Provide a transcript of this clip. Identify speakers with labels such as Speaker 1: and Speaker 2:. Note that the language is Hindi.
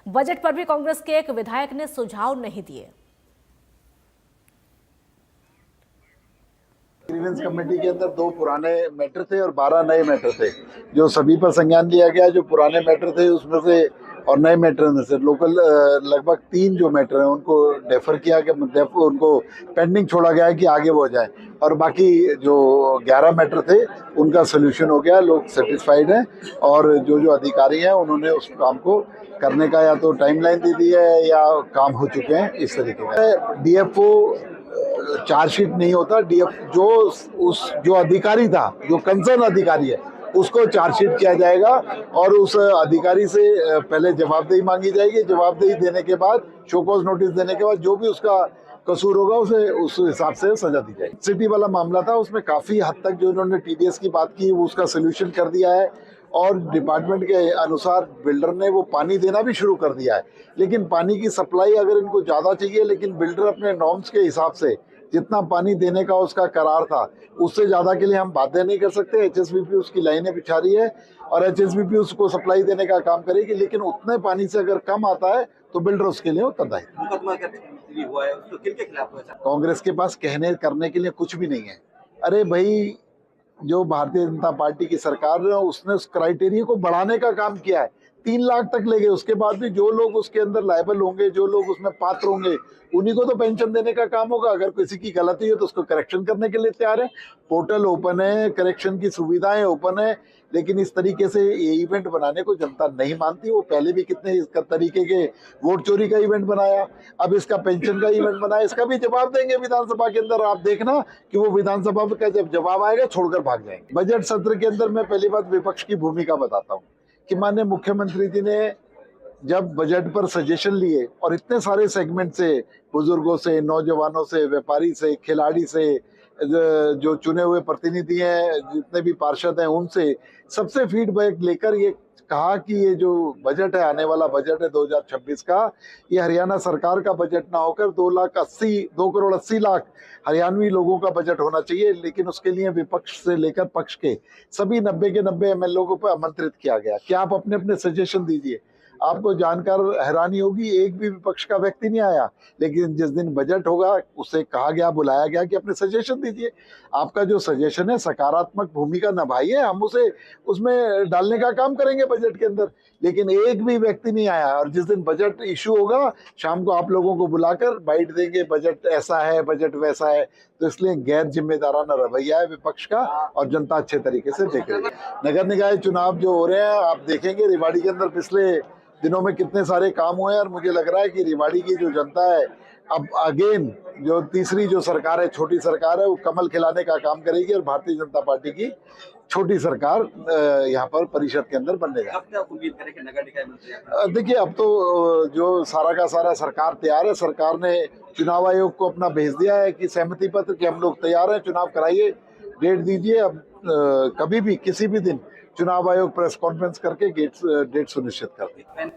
Speaker 1: बजट पर भी कांग्रेस के एक विधायक ने सुझाव नहीं दिए।
Speaker 2: ग्रीवेंस कमेटी के अंदर 2 पुराने मैटर थे और 12 नए मैटर थे, जो सभी पर संज्ञान लिया गया। जो पुराने मैटर थे उसमें से और नए मैटर में से लोकल लगभग 3 जो मैटर हैं उनको डेफर किया गया, उनको पेंडिंग छोड़ा गया है कि आगे वो जाए, और बाकी जो 11 मैटर थे उनका सोल्यूशन हो गया। लोग सेटिस्फाइड हैं और जो जो अधिकारी हैं उन्होंने उस काम को करने का या तो टाइमलाइन दे दी है या काम हो चुके हैं। इस तरीके का डीएफओ चार्जशीट नहीं होता, डीएफ जो अधिकारी था, जो कंसर्न अधिकारी है, उसको चार्जशीट किया जाएगा और उस अधिकारी से पहले जवाबदेही मांगी जाएगी। जवाबदेही देने के बाद, शोकॉज नोटिस देने के बाद जो भी उसका कसूर होगा उसे उस हिसाब से सजा दी जाएगी। सिटी वाला मामला था, उसमें काफी हद तक जो उन्होंने टीडीएस की बात की वो उसका सोल्यूशन कर दिया है और डिपार्टमेंट के अनुसार बिल्डर ने वो पानी देना भी शुरू कर दिया है। लेकिन पानी की सप्लाई अगर इनको ज्यादा चाहिए, लेकिन बिल्डर अपने नॉर्म्स के हिसाब से जितना पानी देने का उसका करार था उससे ज्यादा के लिए हम बाध्य नहीं कर सकते। एचएसबीपी उसकी लाइनें बिछा रही है और एचएसबीपी उसको सप्लाई देने का काम करेगी, लेकिन उतने पानी से अगर कम आता है तो बिल्डर उसके लिए उत्तरदायी। कांग्रेस के पास कहने करने के लिए कुछ भी नहीं है। अरे भाई, जो भारतीय जनता पार्टी की सरकार है उसने उस क्राइटेरिया को बढ़ाने का काम किया है। 3 लाख तक ले गए, उसके बाद भी जो लोग उसके अंदर लायबल होंगे, जो लोग उसमें पात्र होंगे, उन्हीं को तो पेंशन देने का काम होगा। अगर किसी की गलती है तो उसको करेक्शन करने के लिए तैयार है। पोर्टल ओपन है, करेक्शन की सुविधाएं ओपन है, लेकिन इस तरीके से ये इवेंट बनाने को जनता नहीं मानती। वो पहले भी कितने इस तरीके के वोट चोरी का इवेंट बनाया, अब इसका पेंशन का इवेंट बनाया। इसका भी जवाब देंगे विधानसभा के अंदर। आप देखना कि वो विधानसभा का जब जवाब आएगा छोड़कर भाग जाएंगे। बजट सत्र के अंदर मैं पहली बात विपक्ष की भूमिका बताता हूँ कि माननीय मुख्यमंत्री जी ने जब बजट पर सजेशन लिए और इतने सारे सेगमेंट से, बुजुर्गों से, नौजवानों से, व्यापारी से, खिलाड़ी से, जो चुने हुए प्रतिनिधि हैं, जितने भी पार्षद हैं, उनसे सबसे फीडबैक लेकर ये कहा कि ये जो बजट है, आने वाला बजट है 2026 का, ये हरियाणा सरकार का बजट ना होकर 2 करोड़ 80 लाख हरियाणवी लोगों का बजट होना चाहिए। लेकिन उसके लिए विपक्ष से लेकर पक्ष के सभी 90 के 90 एमएलए को आमंत्रित किया गया कि आप अपने अपने सजेशन दीजिए। आपको जानकर हैरानी होगी, एक भी विपक्ष का व्यक्ति नहीं आया। लेकिन जिस दिन बजट होगा उसे कहा गया, बुलाया गया कि अपने सजेशन दीजिए। आपका जो सजेशन है सकारात्मक भूमिका निभाइए, हम उसे उसमें डालने का काम करेंगे बजट के अंदर। लेकिन एक भी व्यक्ति नहीं आया। और जिस दिन बजट इशू होगा शाम को आप लोगों को बुलाकर बाइट देंगे, बजट ऐसा है, बजट वैसा है। तो इसलिए गैर जिम्मेदाराना रवैया है विपक्ष का और जनता अच्छे तरीके से देख रही है। नगर निकाय चुनाव जो हो रहे हैं, आप देखेंगे रेवाड़ी के अंदर पिछले दिनों में कितने सारे काम हुए हैं। और मुझे लग रहा है कि रेवाड़ी की जो जनता है अब अगेन जो तीसरी जो सरकार है, छोटी सरकार है, वो कमल खिलाने का काम करेगी और भारतीय जनता पार्टी की छोटी सरकार यहाँ पर परिषद के अंदर बनने जा रही है। देखिए, अब तो जो सारा का सारा सरकार तैयार है। सरकार ने चुनाव आयोग को अपना भेज दिया है कि सहमति पत्र कि हम लोग तैयार हैं, चुनाव कराइए, डेट दीजिए। अब कभी भी किसी भी दिन चुनाव आयोग प्रेस कॉन्फ्रेंस करके डेट सुनिश्चित कर दी।